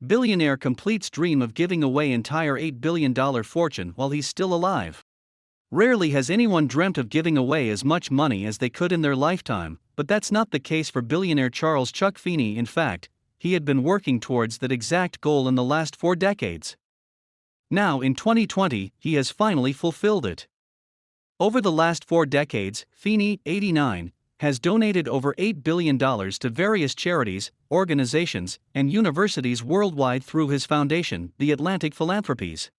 Billionaire completes dream of giving away entire $8 billion fortune while he's still alive. Rarely has anyone dreamt of giving away as much money as they could in their lifetime, but that's not the case for billionaire Charles Chuck Feeney. In fact, he had been working towards that exact goal in the last 4 decades. Now in 2020, he has finally fulfilled it. Over the last 4 decades, Feeney, 89, has donated over $8 billion to various charities, organizations, and universities worldwide through his foundation, the Atlantic Philanthropies.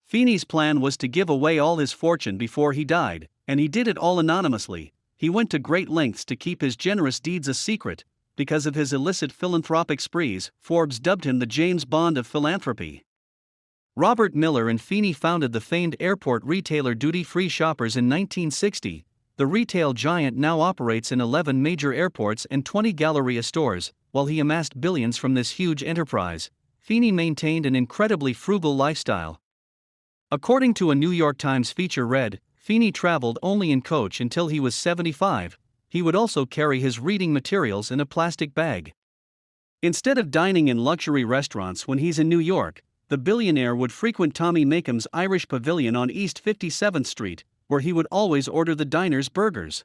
Feeney's plan was to give away all his fortune before he died, and he did it all anonymously. He went to great lengths to keep his generous deeds a secret. Because of his illicit philanthropic sprees, Forbes dubbed him the James Bond of philanthropy. Robert Miller and Feeney founded the famed airport retailer Duty Free Shoppers in 1960. The retail giant now operates in 11 major airports and 20 Galleria stores. While he amassed billions from this huge enterprise, Feeney maintained an incredibly frugal lifestyle. According to a New York Times feature read, Feeney traveled only in coach until he was 75. He would also carry his reading materials in a plastic bag. Instead of dining in luxury restaurants when he's in New York, the billionaire would frequent Tommy Makeham's Irish Pavilion on East 57th Street, where he would always order the diner's burgers.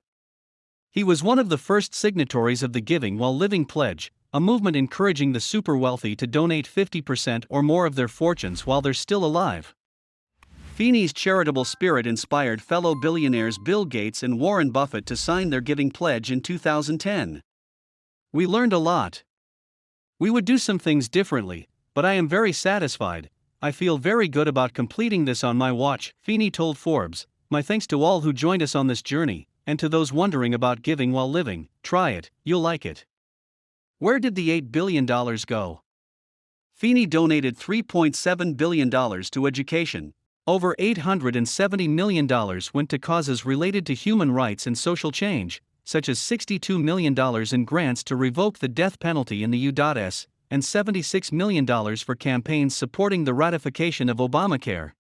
He was one of the first signatories of the Giving While Living Pledge, a movement encouraging the super wealthy to donate 50% or more of their fortunes while they're still alive. Feeney's charitable spirit inspired fellow billionaires Bill Gates and Warren Buffett to sign their giving pledge in 2010. We learned a lot. We would do some things differently, but I am very satisfied. I feel very good about completing this on my watch, Feeney told Forbes. My thanks to all who joined us on this journey, and to those wondering about giving while living. Try it, you'll like it. Where did the $8 billion go? Feeney donated $3.7 billion to education. Over $870 million went to causes related to human rights and social change, such as $62 million in grants to revoke the death penalty in the U.S., and $76 million for campaigns supporting the ratification of Obamacare.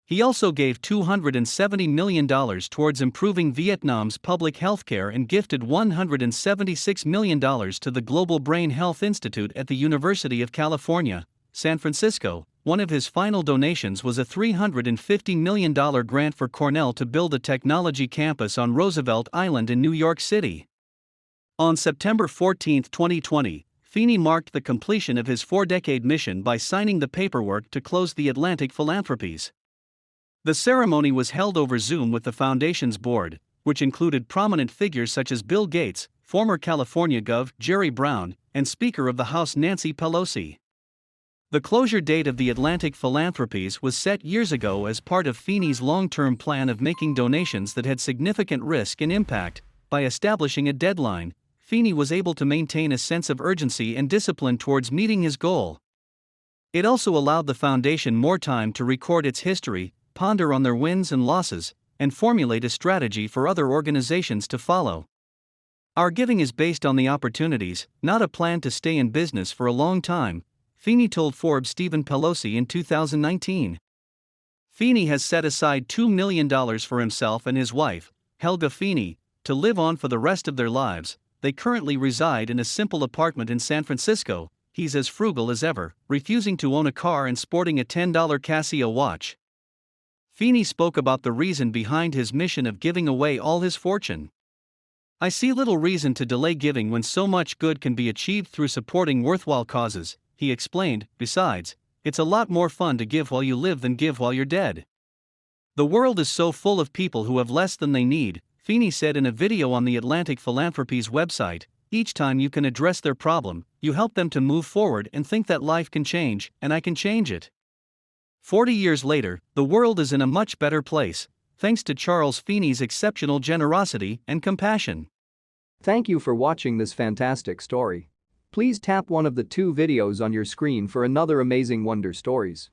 He also gave $270 million towards improving Vietnam's public health care and gifted $176 million to the Global Brain Health Institute at the University of California, San Francisco. One of his final donations was a $350 million grant for Cornell to build a technology campus on Roosevelt Island in New York City. On September 14, 2020, Feeney marked the completion of his 4-decade mission by signing the paperwork to close the Atlantic Philanthropies. The ceremony was held over Zoom with the foundation's board, which included prominent figures such as Bill Gates, former California Gov. Jerry Brown, and Speaker of the House Nancy Pelosi. The closure date of the Atlantic Philanthropies was set years ago as part of Feeney's long-term plan of making donations that had significant risk and impact. By establishing a deadline, Feeney was able to maintain a sense of urgency and discipline towards meeting his goal. It also allowed the foundation more time to record its history, ponder on their wins and losses, and formulate a strategy for other organizations to follow. Our giving is based on the opportunities, not a plan to stay in business for a long time, Feeney told Forbes' Stephen Pelosi in 2019. Feeney has set aside $2 million for himself and his wife, Helga Feeney, to live on for the rest of their lives. They currently reside in a simple apartment in San Francisco. He's as frugal as ever, refusing to own a car and sporting a $10 Casio watch. Feeney spoke about the reason behind his mission of giving away all his fortune. I see little reason to delay giving when so much good can be achieved through supporting worthwhile causes, he explained. Besides, it's a lot more fun to give while you live than give while you're dead. The world is so full of people who have less than they need, Feeney said in a video on the Atlantic Philanthropies website. Each time you can address their problem, you help them to move forward and think that life can change, and I can change it. 40 years later, the world is in a much better place, thanks to Charles Feeney's exceptional generosity and compassion. Thank you for watching this fantastic story. Please tap one of the 2 videos on your screen for another amazing Wonder Stories.